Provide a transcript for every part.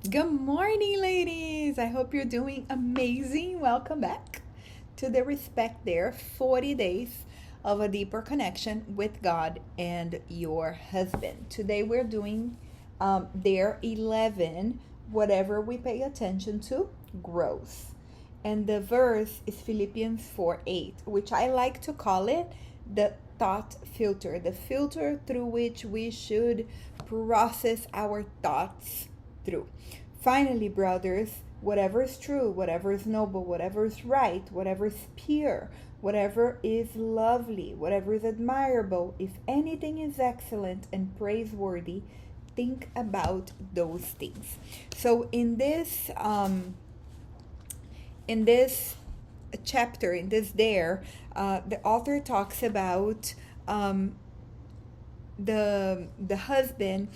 Good morning, ladies. I hope you're doing amazing. Welcome back to the Respect There 40 Days of a Deeper Connection with God and Your Husband. Today we're doing There 11, Whatever We Pay Attention to Grows. And the verse is Philippians 4:8, which I like to call it the thought filter, the filter through which we should process our thoughts through. Finally, brothers, whatever is true, whatever is noble, whatever is right, whatever is pure, whatever is lovely, whatever is admirable, if anything is excellent and praiseworthy, think about those things. So in this chapter, in this the author talks about the husband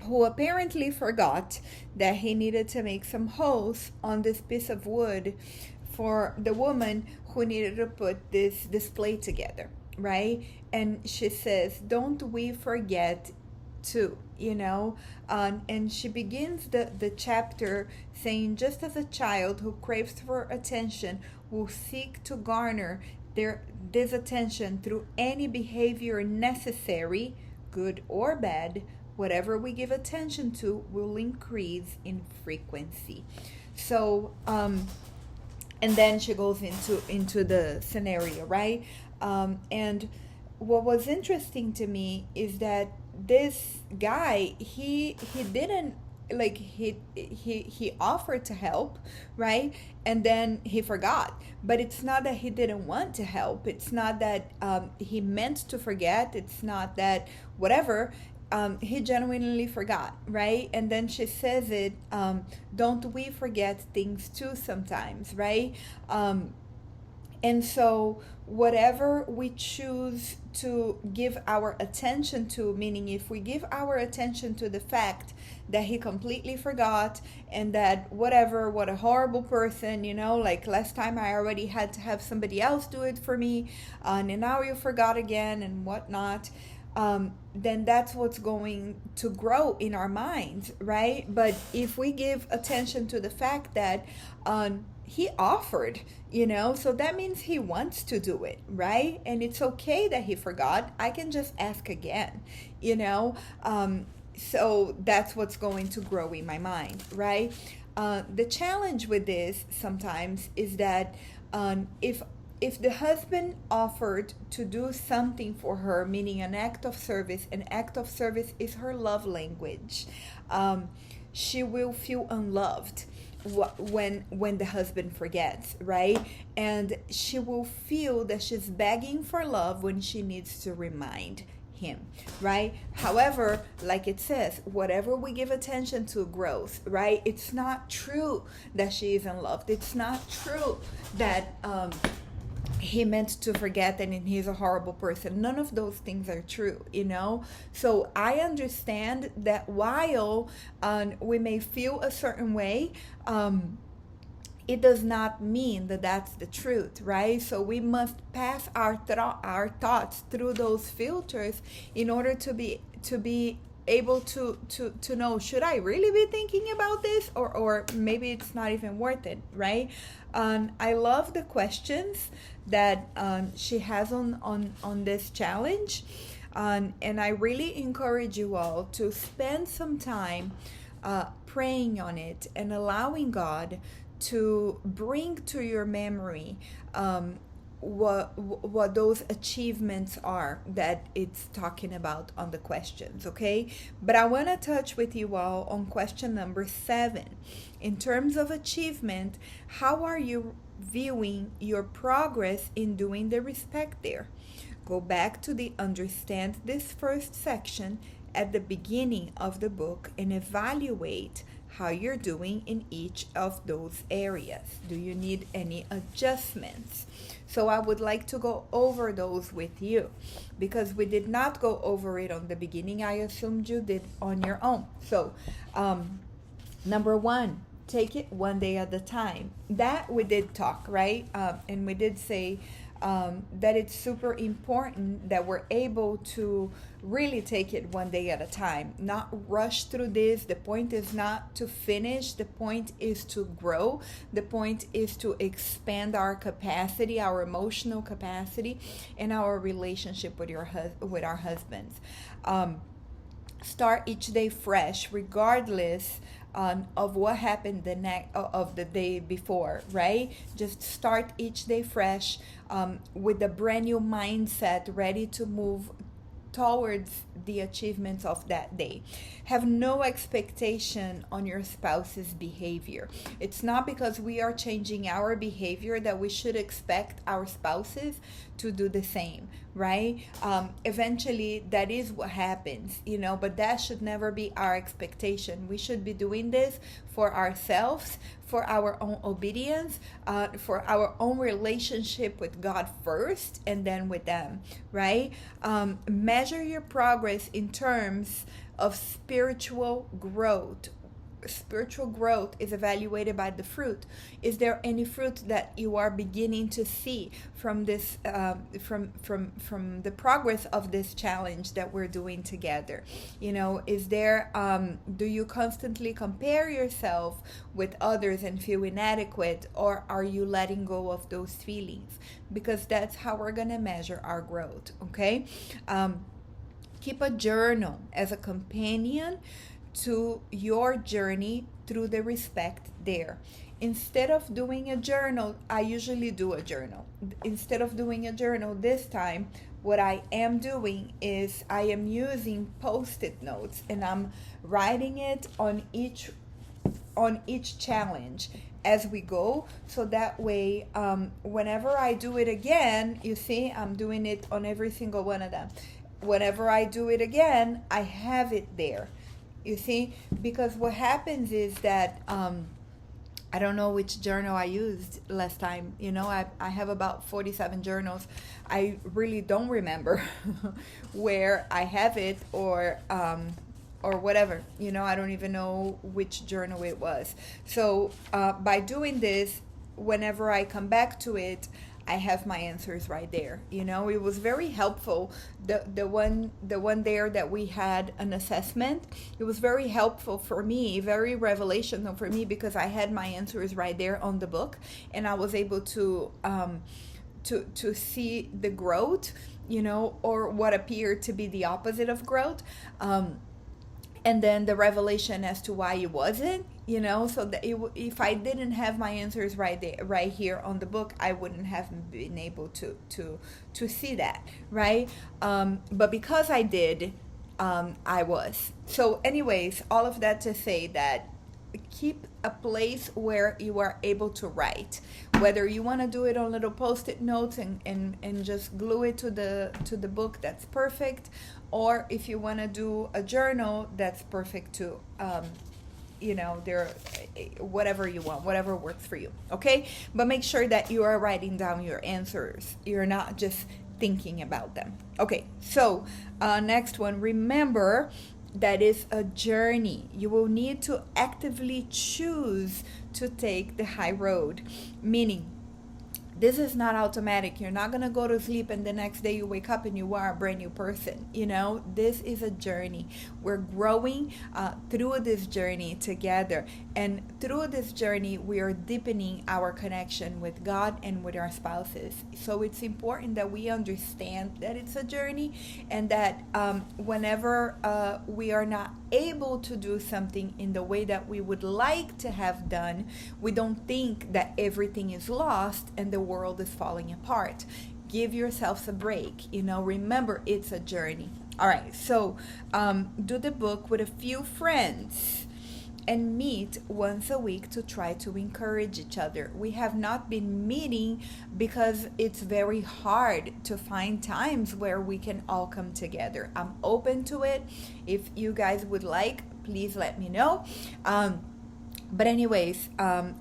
who apparently forgot that he needed to make some holes on this piece of wood for the woman who needed to put this display together, right? And she says, don't we forget to, and she begins the chapter saying, just as a child who craves for attention will seek to garner this attention through any behavior necessary, good or bad, whatever we give attention to will increase in frequency. So, and then she goes into the scenario, right? And what was interesting to me is that this guy, he didn't, like, he offered to help, right? And then he forgot. But it's not that he didn't want to help. It's not that he meant to forget. It's not that whatever. He genuinely forgot, right? And then she says it, don't we forget things too sometimes, right? And so whatever we choose to give our attention to, meaning if we give our attention to the fact that he completely forgot and that what a horrible person, like last time I already had to have somebody else do it for me, and now you forgot again and whatnot, then that's what's going to grow in our minds, right? But if we give attention to the fact that he offered, so that means he wants to do it, right? And it's okay that he forgot. I can just ask again, so that's what's going to grow in my mind, right? The challenge with this sometimes is that if the husband offered to do something for her, meaning an act of service is her love language, she will feel unloved when the husband forgets, right? And she will feel that she's begging for love when she needs to remind him, right? However, like it says, whatever we give attention to grows, right? It's not true that she isn't loved. It's not true that he meant to forget and he's a horrible person. None of those things are true, So I understand that while we may feel a certain way, it does not mean that that's the truth, right? So we must pass our thoughts through those filters in order to be able to know, should I really be thinking about this, or maybe it's not even worth it, right? I love the questions that she has on this challenge, and I really encourage you all to spend some time praying on it and allowing God to bring to your memory what those achievements are that it's talking about on the questions, okay? But I want to touch with you all on question number 7. In terms of achievement, how are you viewing your progress in doing the respect there? Go back to the understand this first section at the beginning of the book and evaluate how you're doing in each of those areas. Do you need any adjustments? So I would like to go over those with you because we did not go over it on the beginning. I assumed you did on your own. So number 1, take it one day at a time. That we did talk, right? And we did say that it's super important that we're able to really take it one day at a time, not rush through this. The point is not to finish, the point is to grow, the point is to expand our capacity, our emotional capacity, and our relationship with with our husbands. Start each day fresh, regardless of what happened of the day before, right? Just start each day fresh, with a brand new mindset, ready to move towards the achievements of that day. Have no expectation on your spouse's behavior. It's not because we are changing our behavior that we should expect our spouses to do the same, right? Eventually, that is what happens, but that should never be our expectation. We should be doing this for ourselves, for our own obedience, for our own relationship with God first, and then with them, right? Measure your progress in terms of spiritual growth. Spiritual growth is evaluated by the fruit. Is there any fruit that you are beginning to see from this, from the progress of this challenge that we're doing together? Is there, do you constantly compare yourself with others and feel inadequate, or are you letting go of those feelings? Because that's how we're gonna measure our growth. Okay. Keep a journal as a companion to your journey through the respect there. Instead of doing a journal, I usually do a journal. Instead of doing a journal this time, what I am doing is I am using post-it notes, and I'm writing it on each challenge as we go, so that way, whenever I do it again, you see, I'm doing it on every single one of them. Whenever I do it again, I have it there. You see, because what happens is that I don't know which journal I used last time. I have about 47 journals. I really don't remember where I have it, or whatever. I don't even know which journal it was. So by doing this, whenever I come back to it, I have my answers right there. It was very helpful. The one there that we had an assessment, it was very helpful for me, very revelational for me, because I had my answers right there on the book, and I was able to see the growth, or what appeared to be the opposite of growth. And then the revelation as to why it wasn't, so that if I didn't have my answers right here on the book, I wouldn't have been able to see that, right? But because I did, I was. So anyways, all of that to say that keep a place where you are able to write, whether you want to do it on little post-it notes and just glue it to the book, that's perfect. Or if you want to do a journal, that's perfect too. There, whatever you want, whatever works for you. Okay, but make sure that you are writing down your answers. You're not just thinking about them. Okay, so next one. Remember that is a journey. You will need to actively choose to take the high road, meaning this is not automatic. You're not going to go to sleep and the next day you wake up and you are a brand new person. This is a journey. We're growing through this journey together. And through this journey, we are deepening our connection with God and with our spouses. So it's important that we understand that it's a journey, and that whenever we are not able to do something in the way that we would like to have done, we don't think that everything is lost and the world is falling apart. Give yourselves a break. Remember, it's a journey. All right, so do the book with a few friends and meet once a week to try to encourage each other. We have not been meeting because it's very hard to find times where we can all come together. I'm open to it. If you guys would like, please let me know. But anyways,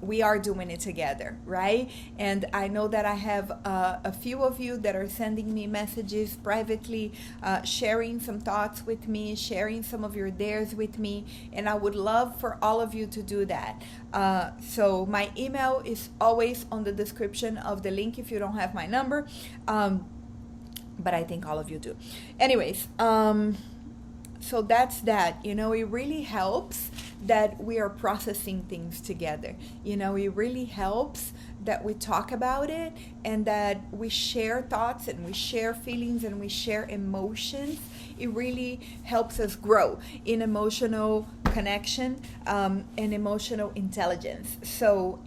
we are doing it together, right? And I know that I have a few of you that are sending me messages privately, sharing some thoughts with me, sharing some of your dares with me, and I would love for all of you to do that. So my email is always on the description of the link if you don't have my number, but I think all of you do. Anyways, so that's that. It really helps that we are processing things together. It really helps that we talk about it and that we share thoughts and we share feelings and we share emotions. It really helps us grow in emotional connection and emotional intelligence. So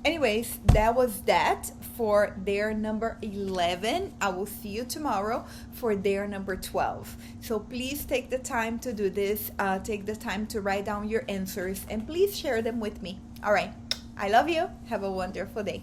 anyways, that was that for dare number 11. I will see you tomorrow for dare number 12. So please take the time to do this. Take the time to write down your answers and please share them with me. All right. I love you. Have a wonderful day.